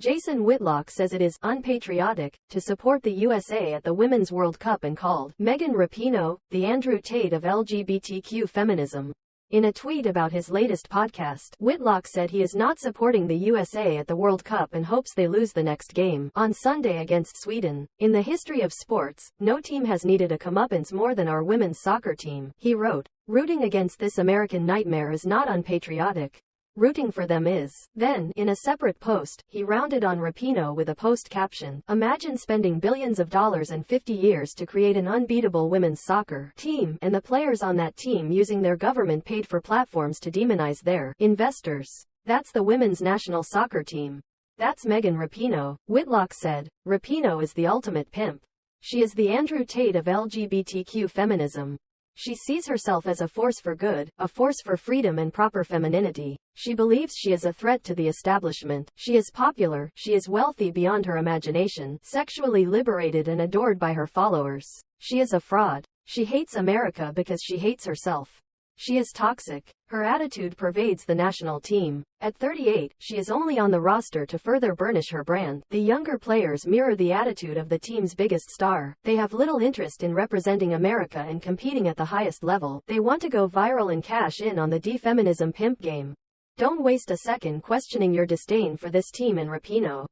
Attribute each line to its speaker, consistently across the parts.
Speaker 1: Jason Whitlock says it is unpatriotic to support the USA at the Women's World Cup and called Megan Rapinoe the Andrew Tate of LGBTQ feminism. In a tweet about his latest podcast, Whitlock said he is not supporting the USA at the World Cup and hopes they lose the next game on Sunday against Sweden. In the history of sports, no team has needed a comeuppance more than our women's soccer team, he wrote. Rooting against this American nightmare is not unpatriotic. Rooting for them is. Then, in a separate post, he rounded on Rapinoe with a post caption, "Imagine spending billions of dollars and 50 years to create an unbeatable women's soccer team, and the players on that team using their government-paid-for platforms to demonize their investors. That's the women's national soccer team. That's Megan Rapinoe," Whitlock said. Rapinoe is the ultimate pimp. She is the Andrew Tate of LGBTQ feminism. She sees herself as a force for good, a force for freedom and proper femininity. She believes she is a threat to the establishment. She is popular, she is wealthy beyond her imagination, sexually liberated and adored by her followers. She is a fraud. She hates America because she hates herself. She is toxic. Her attitude pervades the national team. At 38, she is only on the roster to further burnish her brand. The younger players mirror the attitude of the team's biggest star. They have little interest in representing America and competing at the highest level. They want to go viral and cash in on the defeminism pimp game. Don't waste a second questioning your disdain for this team and Rapinoe.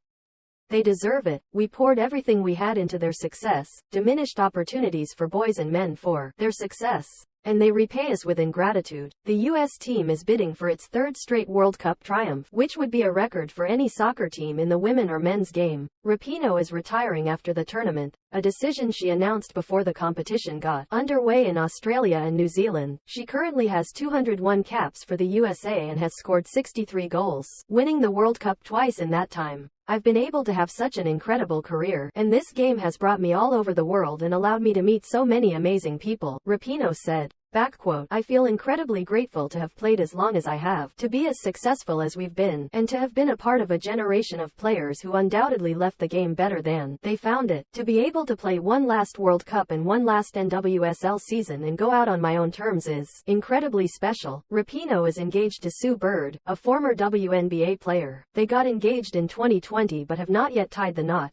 Speaker 1: They deserve it. We poured everything we had into their success, diminished opportunities for boys and men for their success. And they repay us with ingratitude. The U.S. team is bidding for its third straight World Cup triumph, which would be a record for any soccer team in the women or men's game. Rapinoe is retiring after the tournament, a decision she announced before the competition got underway in Australia and New Zealand. She currently has 201 caps for the USA and has scored 63 goals, winning the World Cup twice in that time. I've been able to have such an incredible career, and this game has brought me all over the world and allowed me to meet so many amazing people, Rapinoe said. I feel incredibly grateful to have played as long as I have, to be as successful as we've been, and to have been a part of a generation of players who undoubtedly left the game better than they found it. To be able to play one last World Cup and one last NWSL season and go out on my own terms is incredibly special. Rapinoe is engaged to Sue Bird, a former WNBA player. They got engaged in 2020 but have not yet tied the knot.